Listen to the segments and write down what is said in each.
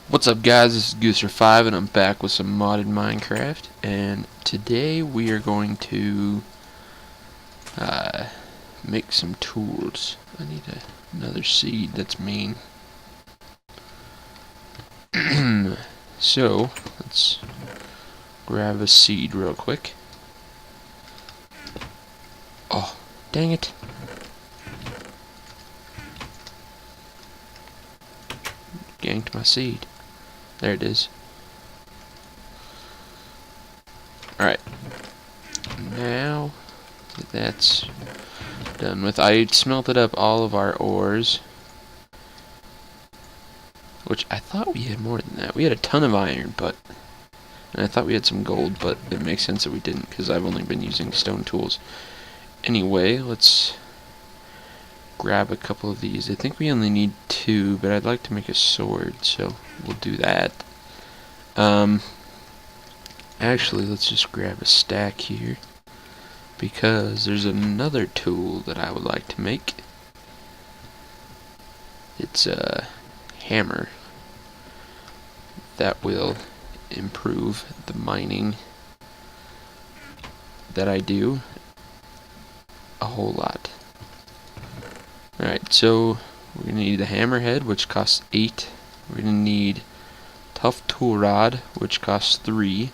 What's up guys, this is GooserFive and I'm back with some modded Minecraft, and today we are going to make some tools. I need another seed, that's mean. So, let's grab a seed real quick. Oh, dang it. Ganked my seed. There it is. Alright. Now that that's done with, I smelted up all of our ores. Which I thought we had more than that. We had a ton of iron, and I thought we had some gold, but it makes sense that we didn't because I've only been using stone tools. Anyway, let's grab a couple of these. I think we only need 2, but I'd like to make a sword, so we'll do that. Actually, let's just grab a stack here because there's another tool that I would like to make. It's a hammer that will improve the mining that I do a whole lot. Alright, so we're going to need the hammerhead, which costs 8. We're going to need tough tool rod, which costs 3.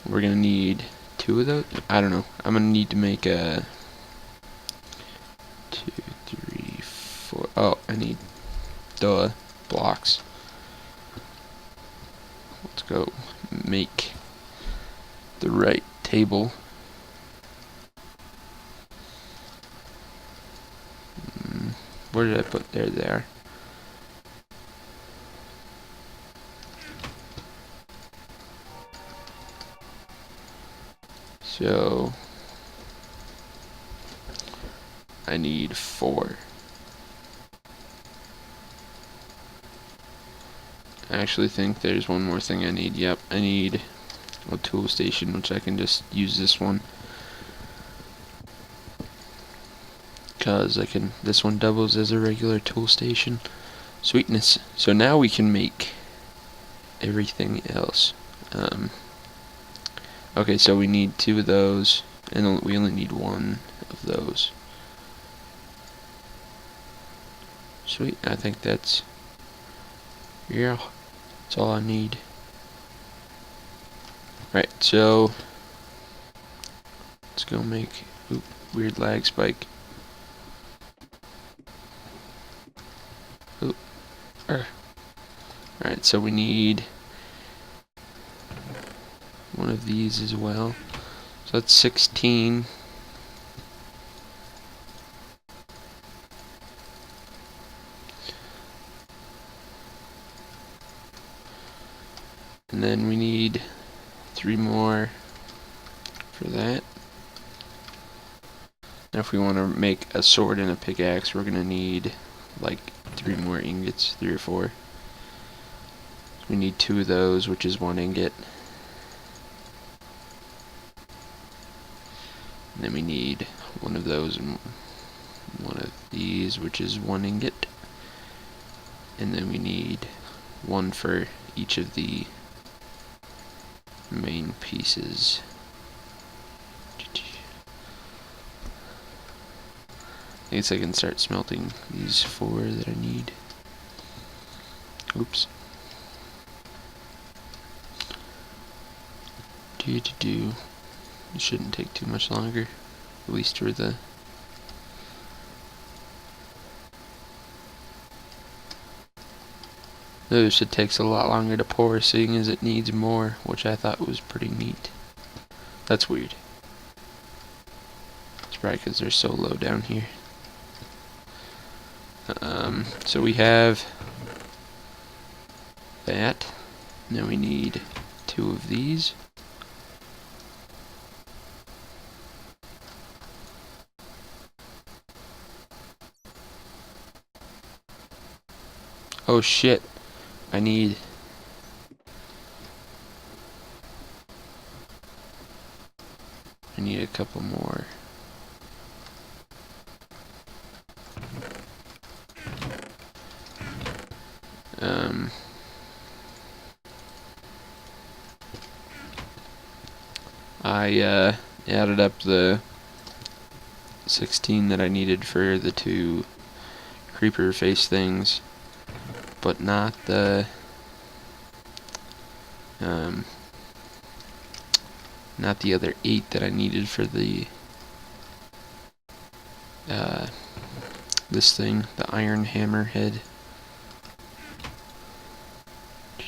We're going to need 2 of those. I don't know. I'm going to need to make a 2, 3, 4. Oh, I need the blocks. Let's go make the right table. Where did I put? There they are. So I need 4. I actually think there's one more thing I need. Yep, I need a tool station, which I can just use this one. Because this one doubles as a regular tool station. Sweetness. So now we can make everything else. Okay, so we need 2 of those, and we only need 1 of those. Sweet, I think that's all I need. Right, so let's go make weird lag spike. Alright, so we need 1 of these as well. So that's 16. And then we need 3 more for that. Now if we want to make a sword and a pickaxe, we're going to need like 3 more ingots, 3 or 4. We need 2 of those, which is 1 ingot. And then we need 1 of those and 1 of these, which is 1 ingot. And then we need 1 for each of the main pieces. I guess I can start smelting these 4 that I need. Oops. It shouldn't take too much longer, at least for the notice it takes a lot longer to pour, seeing as it needs more, which I thought was pretty neat. That's weird. It's probably because they're so low down here. So we have that. Now we need 2 of these. Oh shit. I need a couple more. I added up the 16 that I needed for the 2 creeper face things, but not the other 8 that I needed for the this thing, the iron hammer head. I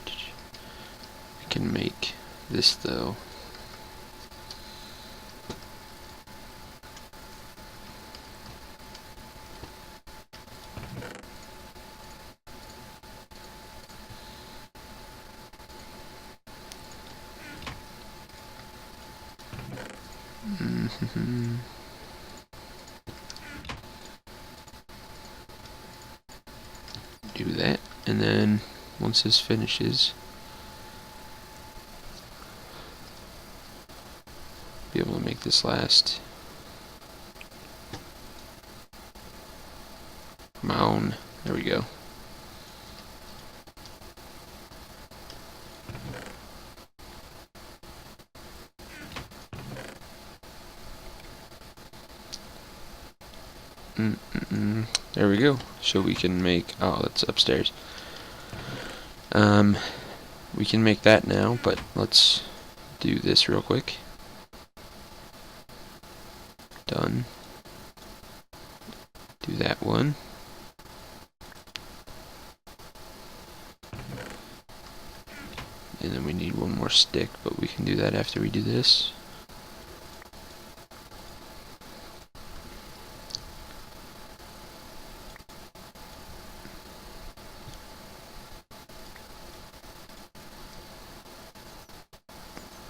can make this though. Do that, and then once this finishes, be able to make this last. Come on, there we go. There we go. So we can make, oh, that's upstairs. We can make that now, but let's do this real quick. Done. Do that one. And then we need one more stick, but we can do that after we do this.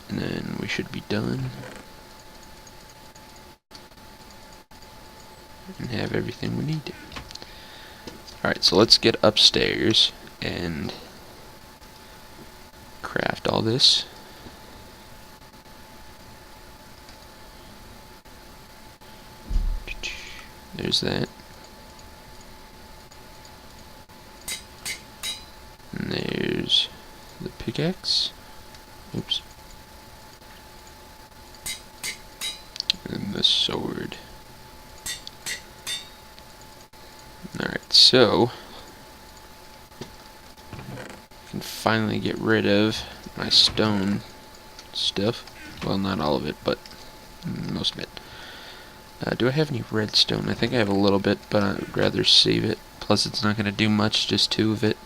And then we should be done. And have everything we need. Alright, so let's get upstairs and craft all this. There's that. And there's the pickaxe. Oops. And the sword. Alright, so I can finally get rid of my stone stuff. Well, not all of it, but most of it. Do I have any redstone? I think I have a little bit, but I would rather save it. Plus, it's not going to do much, just 2 of it.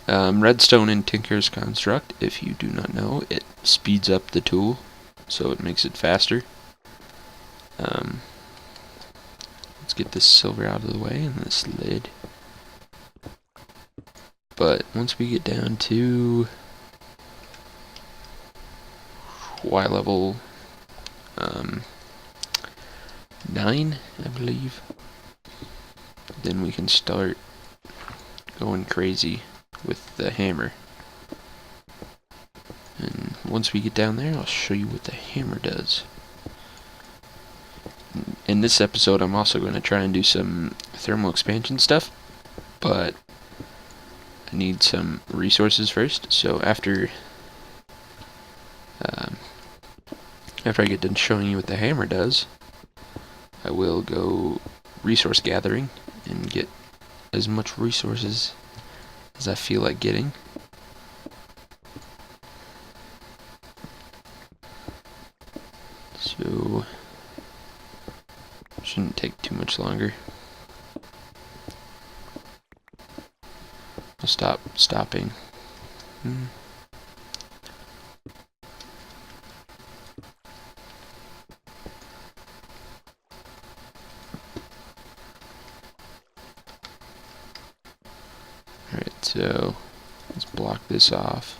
Redstone in Tinker's Construct, if you do not know, it speeds up the tool, so it makes it faster. Let's get this silver out of the way and this lid. But once we get down to Y level 9, I believe, then we can start going crazy with the hammer. And once we get down there, I'll show you what the hammer does. In this episode, I'm also going to try and do some thermal expansion stuff, but I need some resources first. So after I get done showing you what the hammer does, I will go resource gathering and get as much resources as I feel like getting. So shouldn't take too much longer. I'll stop stopping. Alright, so let's block this off.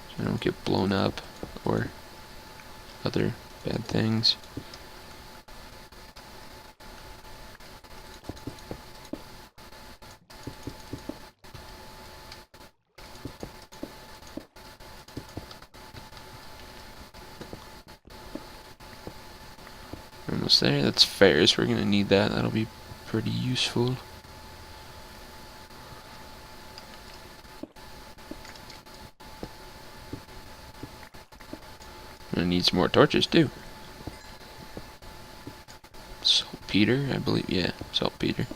So I don't get blown up or other bad things. Almost there. That's ferrous. We're gonna need that. That'll be pretty useful. gonna need some more torches too. Saltpeter, I believe. Yeah, saltpeter.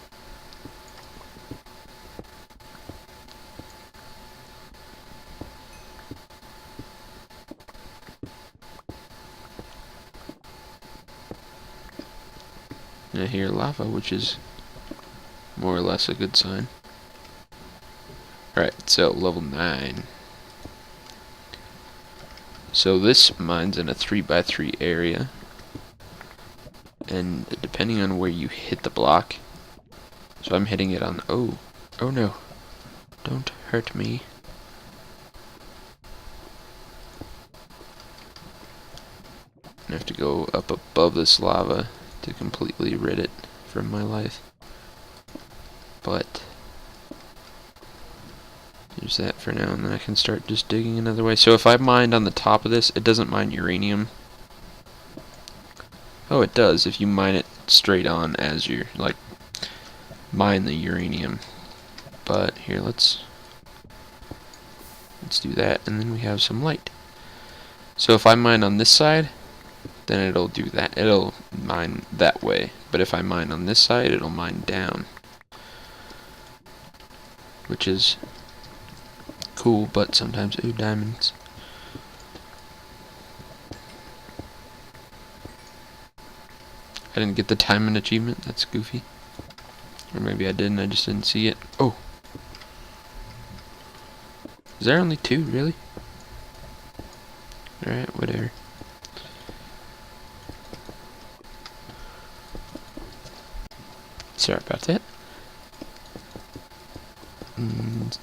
And I hear lava, which is more or less a good sign. Alright, so level 9. So this mine's in a 3x3 area. And depending on where you hit the block, so I'm hitting it on, oh no, don't hurt me. I have to go up above this lava to completely rid it from my life. But there's that for now, and then I can start just digging another way. So if I mined on the top of this, it doesn't mine uranium. Oh, it does if you mine it straight on as you're, like, mine the uranium. But here, let's do that, and then we have some light. So if I mine on this side, then it'll do that. It'll mine that way. But if I mine on this side, it'll mine down. Which is cool, but sometimes, ooh, diamonds. I didn't get the diamond achievement. That's goofy. Or maybe I didn't, I just didn't see it. Oh! Is there only 2, really? Alright, whatever. Sorry about that.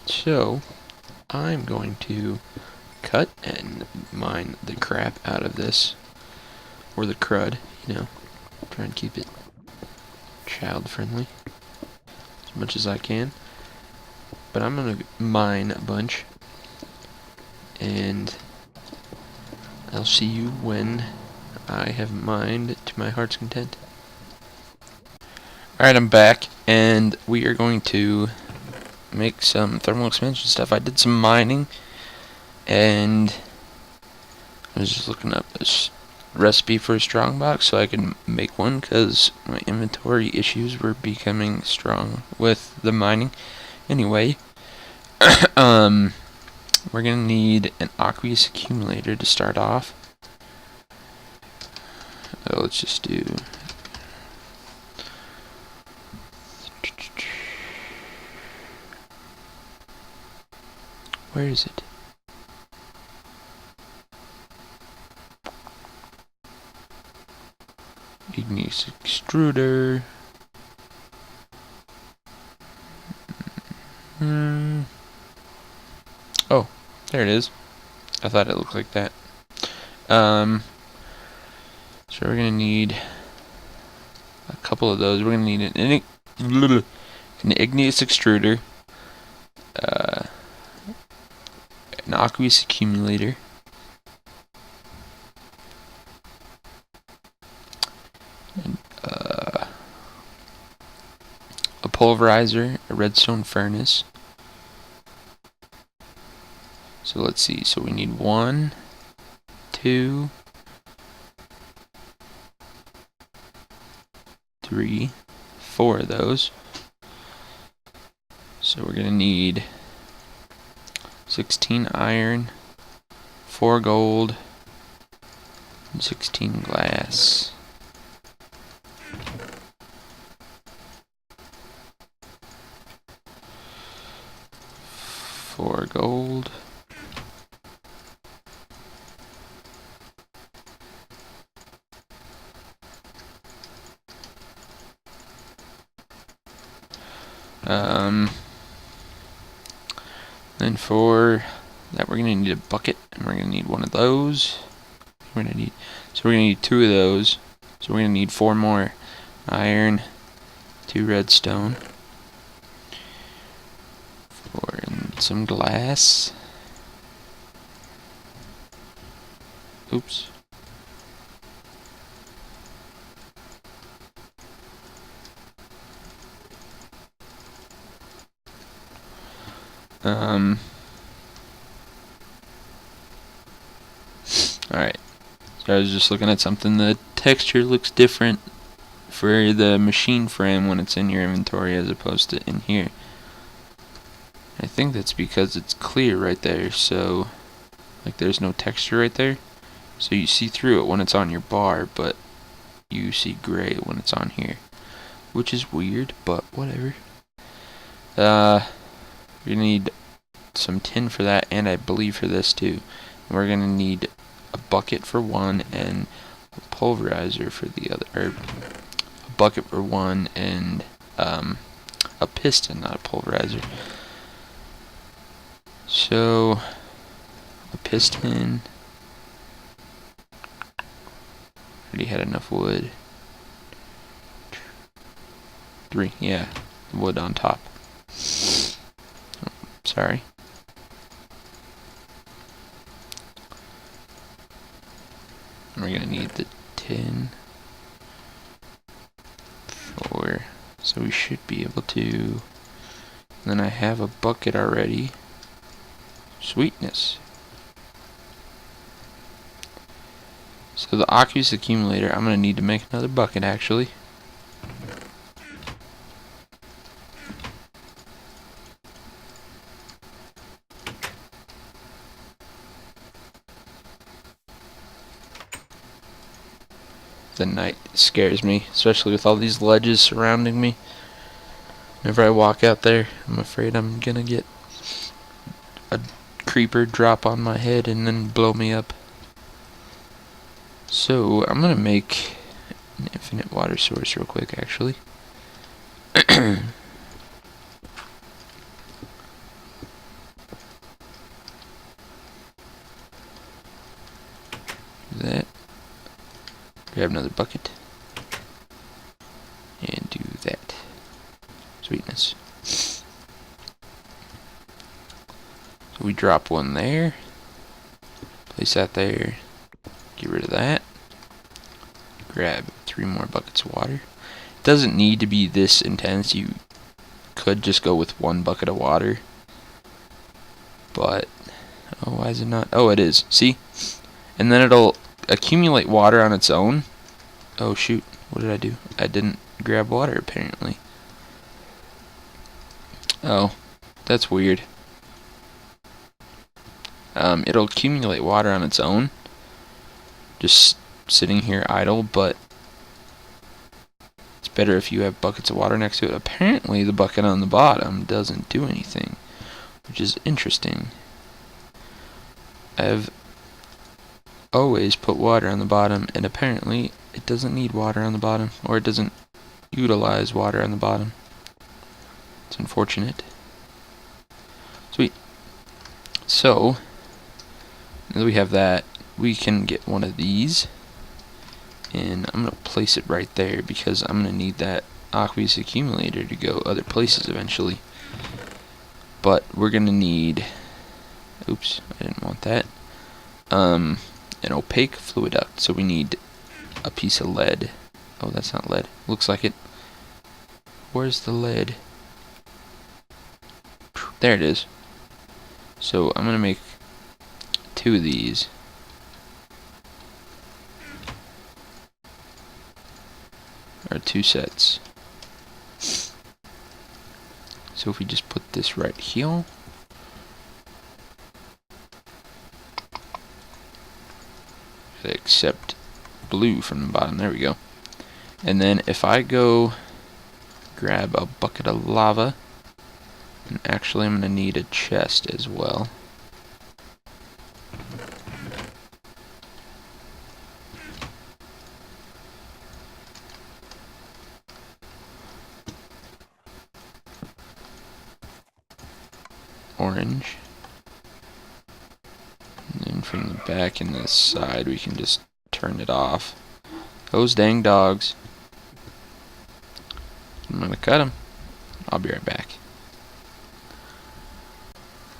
So, I'm going to cut and mine the crap out of this. Or the crud, you know. Try and keep it child friendly as much as I can. But I'm gonna mine a bunch, and I'll see you when I have mined to my heart's content. Alright, I'm back, and we are going to make some thermal expansion stuff. I did some mining, and I was just looking up this recipe for a strongbox so I can make one, because my inventory issues were becoming strong with the mining. Anyway, we're gonna need an aqueous accumulator to start off. Let's just do... Where is it? Igneous extruder. Oh, there it is. I thought it looked like that. So we're gonna need a couple of those. We're gonna need an igneous extruder, an aqueous accumulator, and a pulverizer, a redstone furnace. So let's see. So we need 1, 2, 3, 4 of those. So we're gonna need 16 iron, 4 gold, and 16 glass. For gold. Then for that we're gonna need a bucket, and we're gonna need 1 of those. We're gonna need 2 of those. So we're gonna need 4 more iron, 2 redstone, and some glass. Oops. Alright, Sorry, I was just looking at something. The texture looks different for the machine frame when it's in your inventory as opposed to in here. I think that's because it's clear right there, so like there's no texture right there, so you see through it when it's on your bar, but you see gray when it's on here, which is weird, but whatever. We need some tin for that, and I believe for this too. We're gonna need a bucket for one and a pulverizer for the other, or a bucket for one and a piston, not a pulverizer. So a piston. Already had enough wood. 3, yeah, wood on top. Sorry. We're gonna need the tin for, so we should be able to. Then I have a bucket already. Sweetness. So the aqueous accumulator, I'm gonna need to make another bucket actually. The night scares me, especially with all these ledges surrounding me. Whenever I walk out there, I'm afraid I'm gonna get a creeper drop on my head and then blow me up. So I'm gonna make an infinite water source real quick actually. That. Grab another bucket. And do that. Sweetness. So we drop one there. Place that there. Get rid of that. Grab 3 more buckets of water. It doesn't need to be this intense. You could just go with 1 bucket of water. But, oh, why is it not? Oh, it is. See? And then it'll accumulate water on its own. Oh shoot, what did I do? I didn't grab water apparently. Oh, that's weird. It'll accumulate water on its own, just sitting here idle, but it's better if you have buckets of water next to it. Apparently the bucket on the bottom doesn't do anything, which is interesting. I've always put water on the bottom, and apparently it doesn't need water on the bottom, or it doesn't utilize water on the bottom. It's unfortunate. Sweet. So now that we have that, we can get one of these, and I'm gonna place it right there because I'm gonna need that aqueous accumulator to go other places eventually. But we're gonna need, oops, I didn't want that, an opaque fluid duct, so we need a piece of lead. Oh, that's not lead. Looks like it. Where's the lead? There it is. So I'm gonna make 2 of these. Or 2 sets. So if we just put this right here. Accept blue from the bottom. There we go. And then if I go grab a bucket of lava, and actually I'm going to need a chest as well. Orange. And then from the back and the side we can just turn it off. Those dang dogs. I'm gonna cut them. I'll be right back.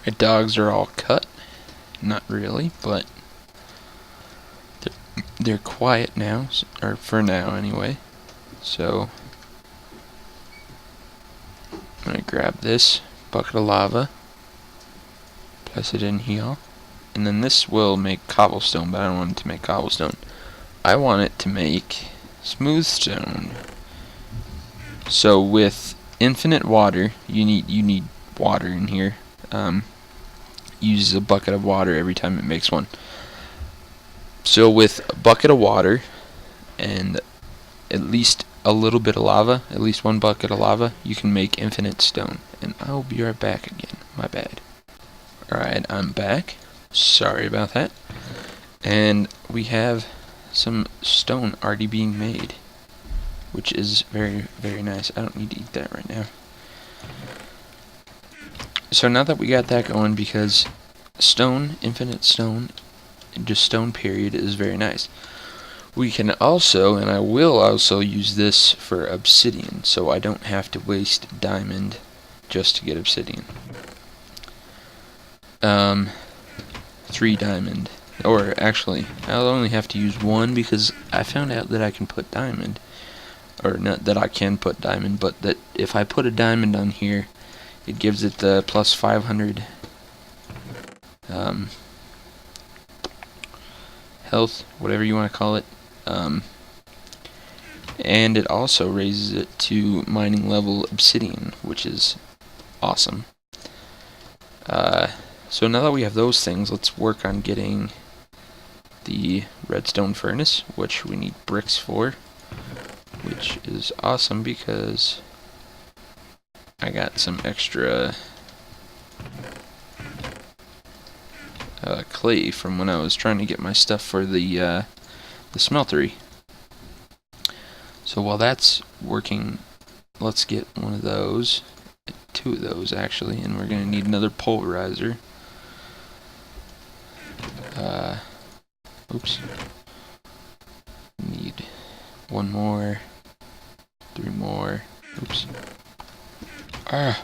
My dogs are all cut. Not really, but they're quiet now, or for now anyway. So I'm gonna grab this bucket of lava, place it in here, and then this will make cobblestone, but I don't want it to make cobblestone. I want it to make smooth stone. So with infinite water, you need water in here. Uses a bucket of water every time it makes one. So with a bucket of water and at least a little bit of lava, at least one bucket of lava, you can make infinite stone. And I'll be right back again. My bad. Alright, I'm back. Sorry about that. And we have some stone already being made, which is very, very nice. I don't need to eat that right now. So now that we got that going, because stone, infinite stone, just stone period, is very nice. We can also, and I will also use this for obsidian, so I don't have to waste diamond just to get obsidian. 3 diamond. Or actually, I'll only have to use 1 because I found out that I can put diamond. Or not that I can put diamond, but that if I put a diamond on here, it gives it the plus 500 health, whatever you want to call it. And it also raises it to mining level obsidian, which is awesome. So now that we have those things, let's work on getting the redstone furnace, which we need bricks for, which is awesome because I got some extra clay from when I was trying to get my stuff for the smeltery. So while that's working, let's get one of those, 2 of those actually, and we're going to need another pulverizer. Oops. Need 1 more, 3 more. Oops. Ah.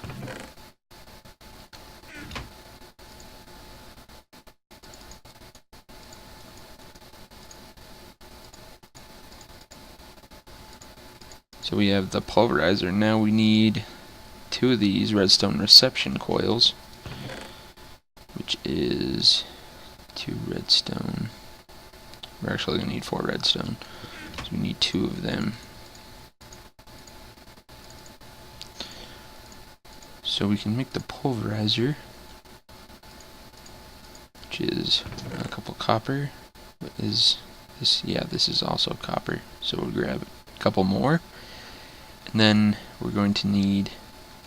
So we have the pulverizer. Now we need 2 of these redstone reception coils, which is 2 redstone. We're actually going to need 4 redstone, so we need 2 of them. So we can make the pulverizer, which is a couple copper. What is this? Yeah, this is also copper. So we'll grab a couple more, and then we're going to need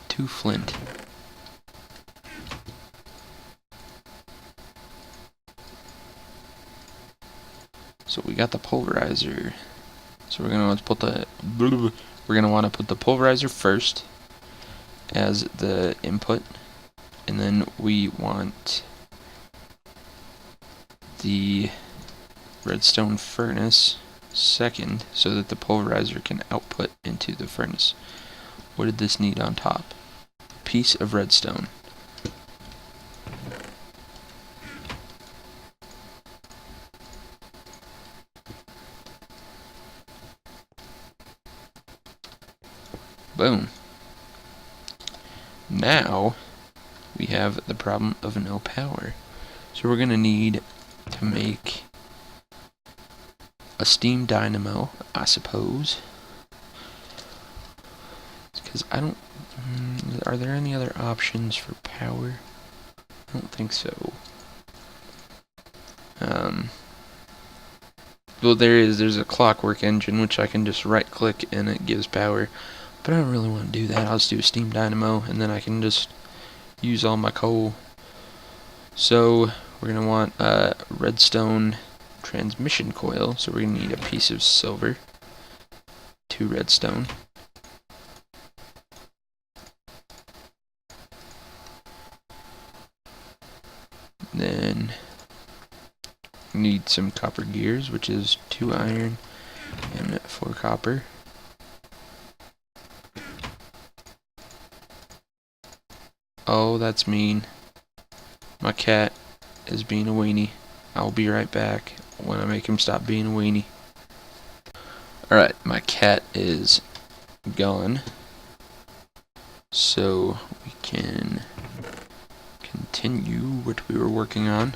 2 flint. So we got the pulverizer. So we're gonna want to put the pulverizer first as the input, and then we want the redstone furnace second, so that the pulverizer can output into the furnace. What did this need on top? Piece of redstone. Boom. Now we have the problem of no power. So we're gonna need to make a steam dynamo, I suppose. Because I don't... are there any other options for power? I don't think so. Well, there's a clockwork engine, which I can just right click and it gives power. But I don't really want to do that. I'll just do a steam dynamo, and then I can just use all my coal. So we're going to want a redstone transmission coil. So we're going to need a piece of silver, 2 redstone. Then we need some copper gears, which is 2 iron and 4 copper. Oh, that's mean. My cat is being a weenie. I'll be right back when I make him stop being a weenie. Alright, my cat is gone. So we can continue what we were working on.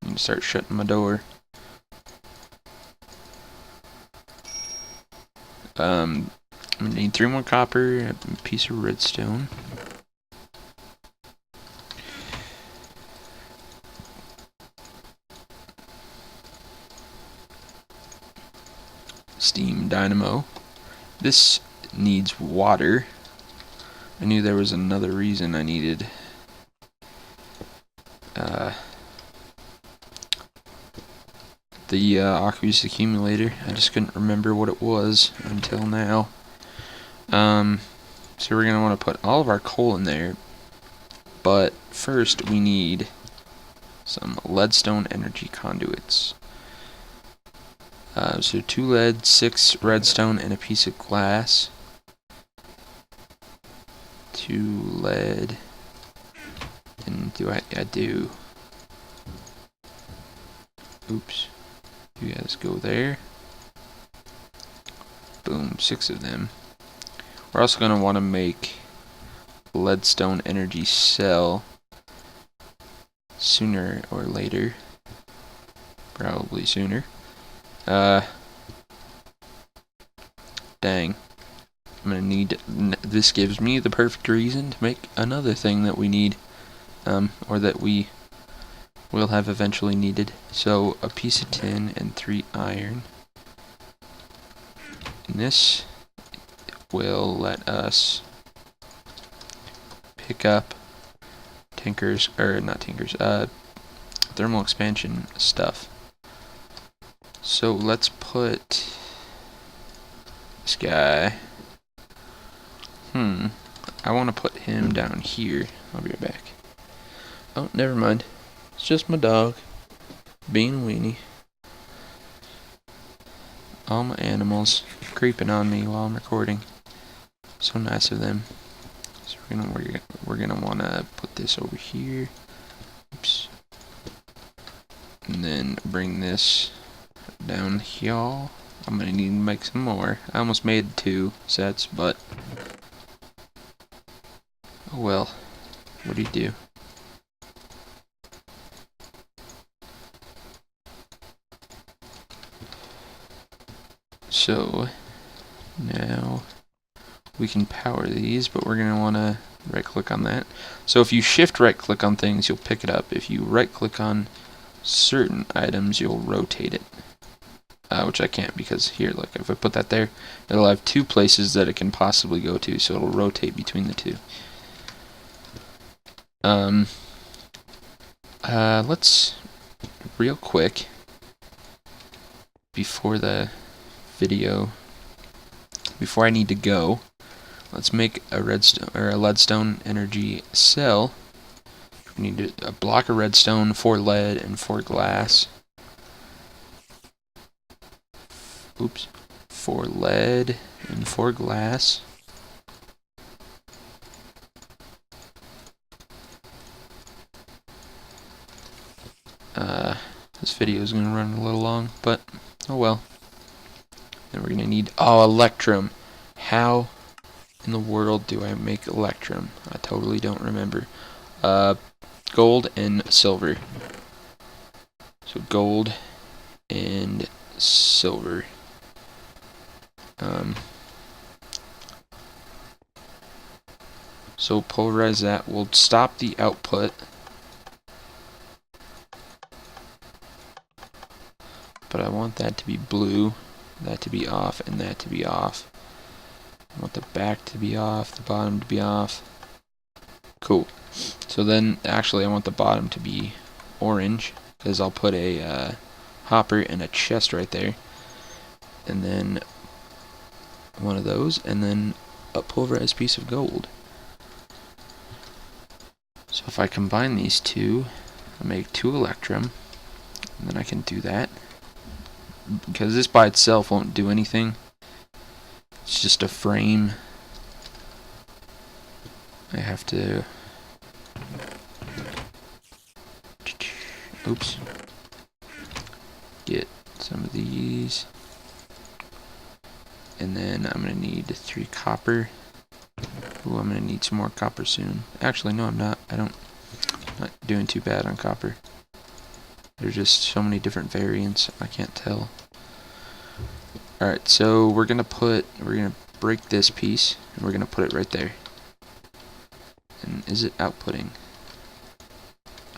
I'm gonna start shutting my door. I'm gonna need 3 more copper, a piece of redstone. Steam dynamo. This needs water. I knew there was another reason I needed the aqueous accumulator. I just couldn't remember what it was until now. So we're gonna want to put all of our coal in there, but first we need some leadstone energy conduits. So 2 lead, 6 redstone, and a piece of glass. 2 lead, and I do. Oops. You guys go there. Boom, 6 of them. We're also going to want to make leadstone energy cell sooner or later. Probably sooner. Dang. I'm going to need... This gives me the perfect reason to make another thing that we need. Or that we will have eventually needed. So, a piece of tin and 3 iron. And this will let us pick up thermal expansion stuff. So let's put this guy. I want to put him down here. I'll be right back. Oh, never mind. It's just my dog being a weenie. All my animals creeping on me while I'm recording. So nice of them. So we're gonna want to put this over here. Oops. And then bring this down here. I'm gonna need to make some more. I almost made 2 sets, but oh well. What do you do? So now we can power these, but we're going to want to right click on that. So if you shift right click on things, you'll pick it up. If you right click on certain items, you'll rotate it. Which I can't, because here, look, if I put that there, it'll have 2 places that it can possibly go to, so it'll rotate between the 2. Let's real quick before the video, before I need to go, let's make a redstone or a leadstone energy cell. We need a block of redstone, 4 lead, and 4 glass. Oops, 4 lead and 4 glass. This video is going to run a little long, but oh well. Then we're going to need, electrum. How in the world do I make electrum? I totally don't remember. Gold and silver. So gold and silver. So polarize that. We'll stop the output. But I want that to be blue, that to be off, and that to be off. I want the back to be off, the bottom to be off. Cool. So then, actually, I want the bottom to be orange, because I'll put a hopper and a chest right there. And then one of those, and then a pulverized piece of gold. So if I combine these 2, I make 2 electrum, and then I can do that. Because this by itself won't do anything. It's just a frame. I have to... Oops. Get some of these. And then I'm going to need 3 copper. Ooh, I'm going to need some more copper soon. Actually, no, I'm not. I'm not doing too bad on copper. There's just so many different variants, I can't tell. Alright, so we're gonna break this piece and we're gonna put it right there. And is it outputting?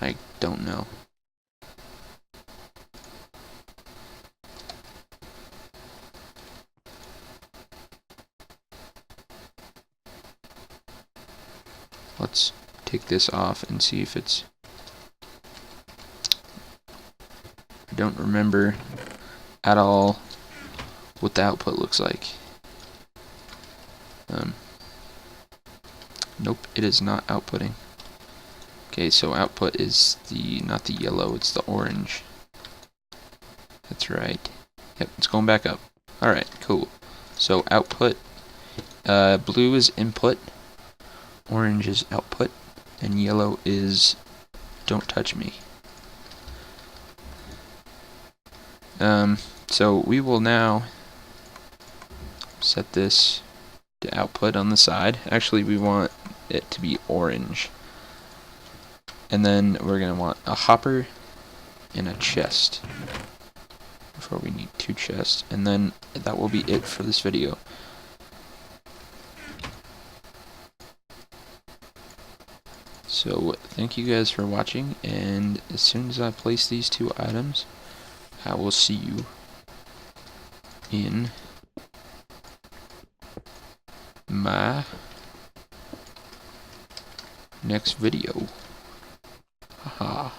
I don't know. Let's take this off and see if it's... I don't remember at all what the output looks like. Nope, it is not outputting. Okay, so output is not the yellow, it's the orange. That's right. Yep, it's going back up. Alright, cool. So output, blue is input, orange is output, and yellow is don't touch me. So we will now set this to output on the side. Actually, we want it to be orange. And then we're going to want a hopper and a chest. Before we need 2 chests. And then that will be it for this video. So thank you guys for watching, and as soon as I place these 2 items, I will see you in my next video. Haha.